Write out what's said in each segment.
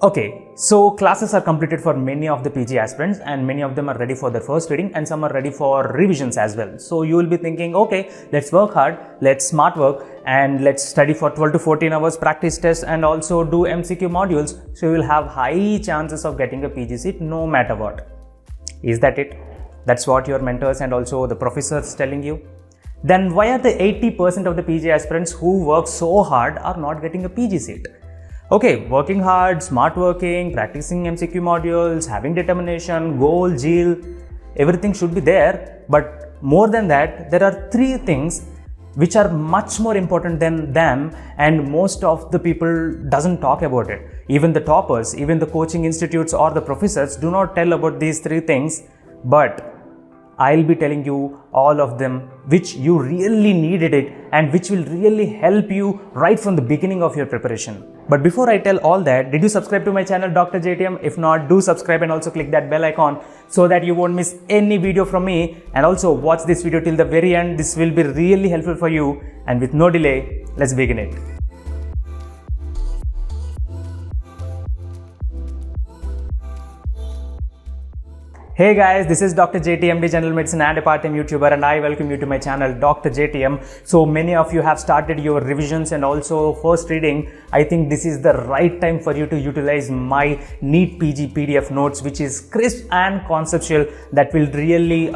Okay, so classes are completed for many of the PG aspirants and many of them are ready for their first reading and some are ready for revisions as well. So you will be thinking, okay, let's work hard, let's smart work and let's study for 12 to 14 hours practice tests and also do MCQ modules. So you will have high chances of getting a PG seat no matter what. Is that it? That's what your mentors and also the professors telling you? Then why are the 80% of the PG aspirants who work so hard are not getting a PG seat? Okay, working hard, smart working, practicing MCQ modules, having determination, goal, zeal, everything should be there. But more than that, there are three things which are much more important than them and most of the people doesn't talk about it. Even the toppers, even the coaching institutes or the professors do not tell about these three things, but I'll be telling you all of them which you really needed it and which will really help you right from the beginning of your preparation. But before I tell all that, did you subscribe to my channel Dr. JTM? If not, do subscribe and also click that bell icon so that you won't miss any video from me, and also watch this video till the very end. This will be really helpful for you, and with no delay, let's begin it. Hey guys, this is Dr. JTMD, General Medicine and a part-time YouTuber, and I welcome you to my channel Dr. JTM. So many of you have started your revisions and also first reading. I think this is the right time for you to utilize my NEET PG PDF notes, which is crisp and conceptual, that will really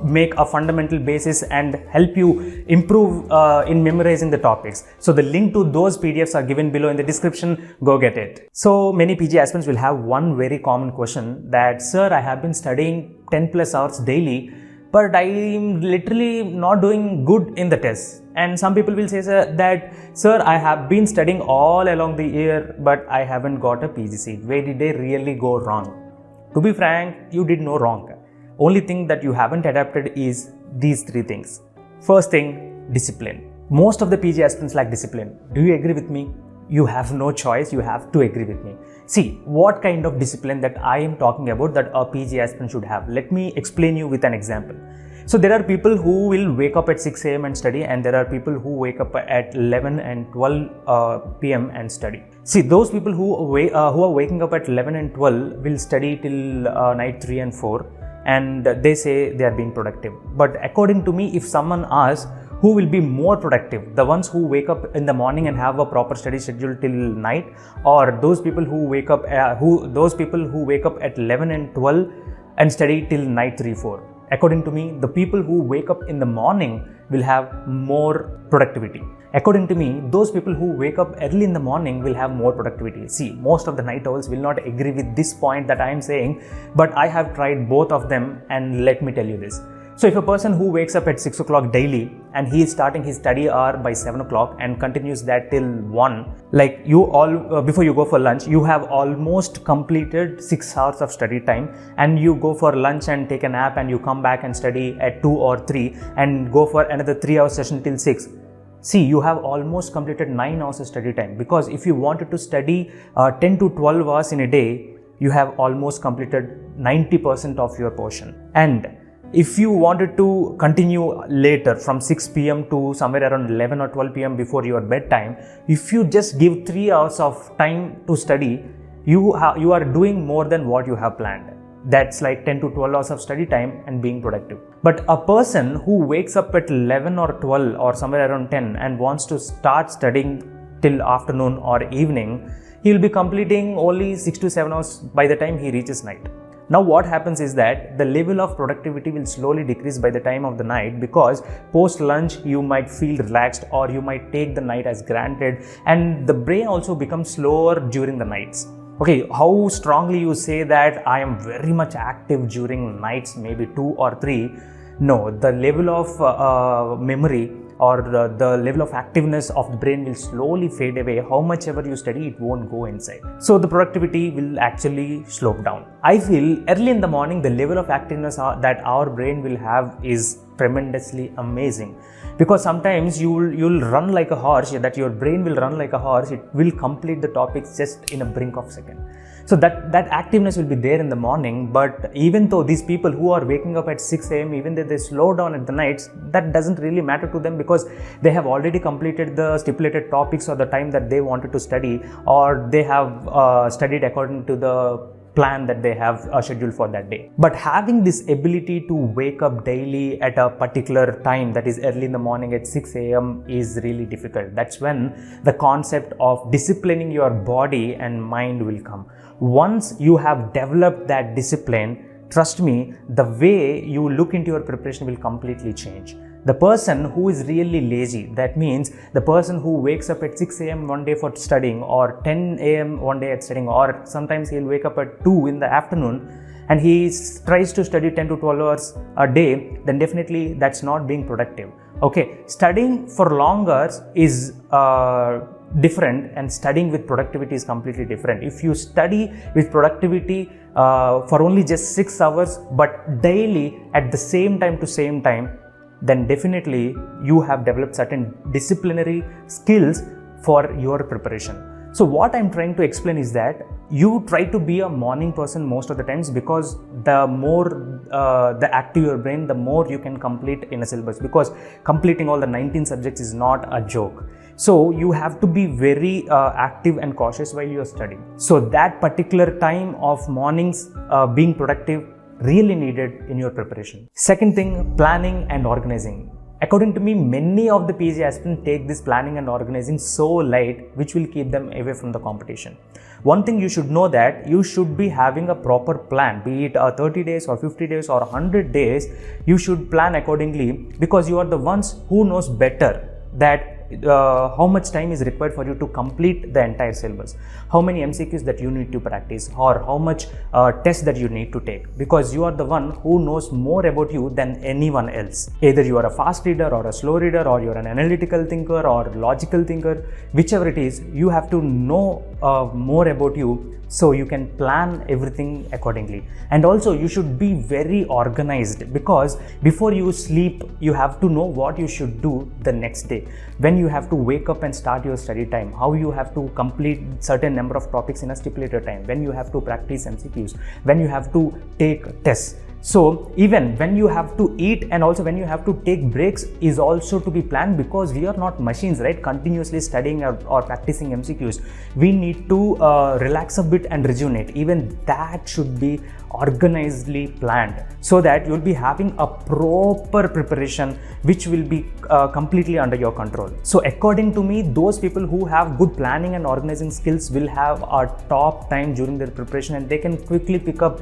make a fundamental basis and help you improve in memorizing the topics. So the link to those PDFs are given below in the description. Go get it. So many PG aspirants will have one very common question that, sir, I have been studying 10 plus hours daily, but I am literally not doing good in the tests. And some people will say, sir, I have been studying all along the year, but I haven't got a PG seat. Where did they really go wrong? To be frank, you did no wrong. Only thing that you haven't adapted is these three things. First thing, discipline. Most of the PG aspirants lack discipline. Do you agree with me? You have no choice, you have to agree with me. See, what kind of discipline that I am talking about that a PG aspirant should have. Let me explain you with an example. So there are people who will wake up at 6 a.m. and study, and there are people who wake up at 11 and 12 p.m. and study. See, those people who are waking up at 11 and 12 will study till night 3 and 4, and they say they are being productive. But according to me, if someone asks, who will be more productive, the ones who wake up in the morning and have a proper study schedule till night, or those people who wake up at 11 and 12 and study till night 3-4? According to me, the people who wake up in the morning will have more productivity. According to me, those people who wake up early in the morning will have more productivity. See, most of the night owls will not agree with this point that I am saying, but I have tried both of them, and let me tell you this. So if a person who wakes up at 6 o'clock daily and he is starting his study hour by 7 o'clock and continues that till 1, like you all, before you go for lunch, you have almost completed 6 hours of study time, and you go for lunch and take a nap and you come back and study at 2 or 3 and go for another 3-hour session till 6. See, you have almost completed 9 hours of study time, because if you wanted to study 10 to 12 hours in a day, you have almost completed 90% of your portion. And if you wanted to continue later from 6 p.m. to somewhere around 11 or 12 p.m. before your bedtime, if you just give 3 hours of time to study, you are doing more than what you have planned. That's like 10 to 12 hours of study time and being productive. But a person who wakes up at 11 or 12 or somewhere around 10 and wants to start studying till afternoon or evening, he will be completing only 6 to 7 hours by the time he reaches night. Now what happens is that the level of productivity will slowly decrease by the time of the night, because post lunch you might feel relaxed or you might take the night as granted, and the brain also becomes slower during the nights. Okay, how strongly you say that I am very much active during nights, maybe 2 or 3. No, the level of memory or the level of activeness of the brain will slowly fade away. How much ever you study, it won't go inside. So the productivity will actually slope down. I feel early in the morning, the level of activeness that our brain will have is tremendously amazing, because sometimes you'll run like a horse, that your brain will run like a horse. It will complete the topics just in a brink of a second. So that activeness will be there in the morning, but even though these people who are waking up at 6 a.m., even though they slow down at the nights, that doesn't really matter to them because they have already completed the stipulated topics or the time that they wanted to study, or they have studied according to the plan that they have scheduled for that day. But having this ability to wake up daily at a particular time, that is early in the morning at 6 a.m., is really difficult. That's when the concept of disciplining your body and mind will come. Once you have developed that discipline, trust me, the way you look into your preparation will completely change. The person who is really lazy, that means the person who wakes up at 6 a.m. one day for studying, or 10 a.m. one day at studying, or sometimes he'll wake up at 2 in the afternoon and he tries to study 10 to 12 hours a day, then definitely that's not being productive. Okay, studying for long hours is different, and studying with productivity is completely different. If you study with productivity for only just 6 hours, but daily at the same time, then definitely you have developed certain disciplinary skills for your preparation. So what I'm trying to explain is that you try to be a morning person most of the times, because the more the active your brain, the more you can complete in a syllabus, because completing all the 19 subjects is not a joke. So you have to be very active and cautious while you're studying. So that particular time of mornings being productive really needed in your preparation. Second thing, planning and organizing. According to me, many of the PG aspirants take this planning and organizing so light, which will keep them away from the competition. One thing you should know, that you should be having a proper plan, be it 30 days or 50 days or 100 days. You should plan accordingly, because you are the ones who knows better that how much time is required for you to complete the entire syllabus, how many MCQs that you need to practice, or how much tests that you need to take, because you are the one who knows more about you than anyone else. Either you are a fast reader or a slow reader, or you're an analytical thinker or logical thinker, whichever it is, you have to know more about you, so you can plan everything accordingly. And also you should be very organized, because before you sleep, you have to know what you should do the next day, when you have to wake up and start your study time, how you have to complete certain number of topics in a stipulated time, when you have to practice MCQs, when you have to take tests. So even when you have to eat and also when you have to take breaks is also to be planned, because we are not machines, right? Continuously studying or practicing MCQs. We need to relax a bit and rejuvenate. Even that should be organizedly planned, so that you'll be having a proper preparation which will be completely under your control. So according to me, those people who have good planning and organizing skills will have a top time during their preparation, and they can quickly pick up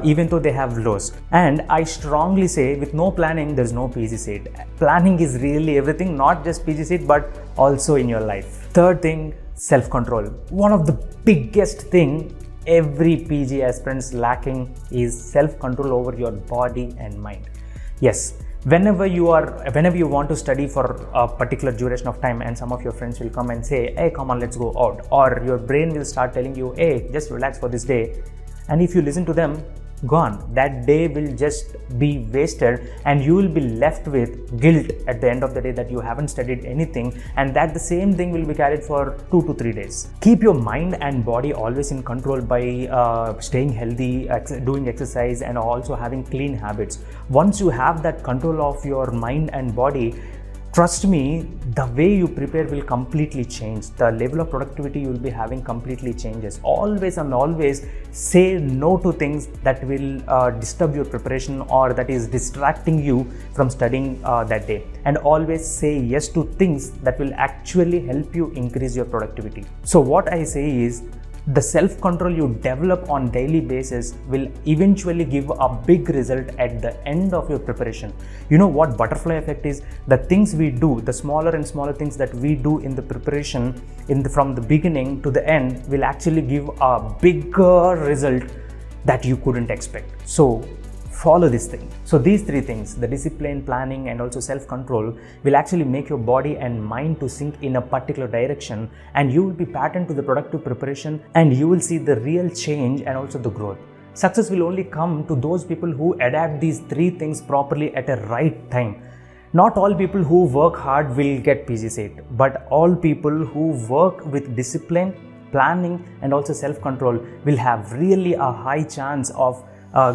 even though they have lows. And I strongly say, with no planning, there's no PG seat. Planning is really everything, not just PG seat, but also in your life. Third thing, self-control. One of the biggest thing every PG aspirants lacking is self-control over your body and mind. Yes, whenever you want to study for a particular duration of time, and some of your friends will come and say, hey, come on, let's go out, or your brain will start telling you, hey, just relax for this day, and if you listen to them, gone. That day will just be wasted, and you will be left with guilt at the end of the day that you haven't studied anything, and that the same thing will be carried for 2 to 3 days. Keep your mind and body always in control by staying healthy, doing exercise, and also having clean habits. Once you have that control of your mind and body, trust me, the way you prepare will completely change. The level of productivity you will be having completely changes. Always and always say no to things that will disturb your preparation, or that is distracting you from studying that day. And always say yes to things that will actually help you increase your productivity. So what I say is, the self-control you develop on daily basis will eventually give a big result at the end of your preparation. You know what butterfly effect is? The things we do, the smaller and smaller things that we do in the preparation from the beginning to the end will actually give a bigger result that you couldn't expect. So follow this thing. So these three things, the discipline, planning, and also self-control, will actually make your body and mind to sink in a particular direction, and you will be patterned to the productive preparation, and you will see the real change and also the growth. Success will only come to those people who adapt these three things properly at a right time. Not all people who work hard will get PG seat, but all people who work with discipline, planning and also self-control will have really a high chance of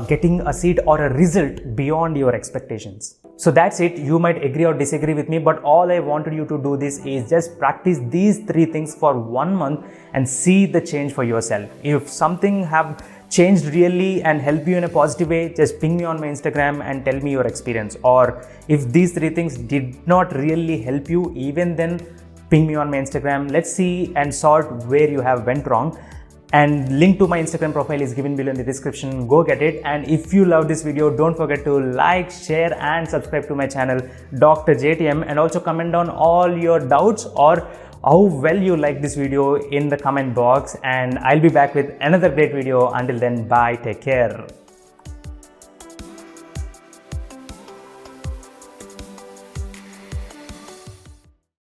getting a seat or a result beyond your expectations. So that's it. You might agree or disagree with me, but all I wanted you to do this is just practice these 3 things for 1 month and see the change for yourself. If something have changed really and help you in a positive way, just ping me on my Instagram and tell me your experience. Or if these 3 things did not really help you, even then ping me on my Instagram. Let's see and sort where you have went wrong. And link to my Instagram profile is given below in the description. Go get it. And if you love this video, don't forget to like, share and subscribe to my channel Dr. JTM, and also comment down all your doubts or how well you like this video in the comment box, and I'll be back with another great video. Until then, bye, take care.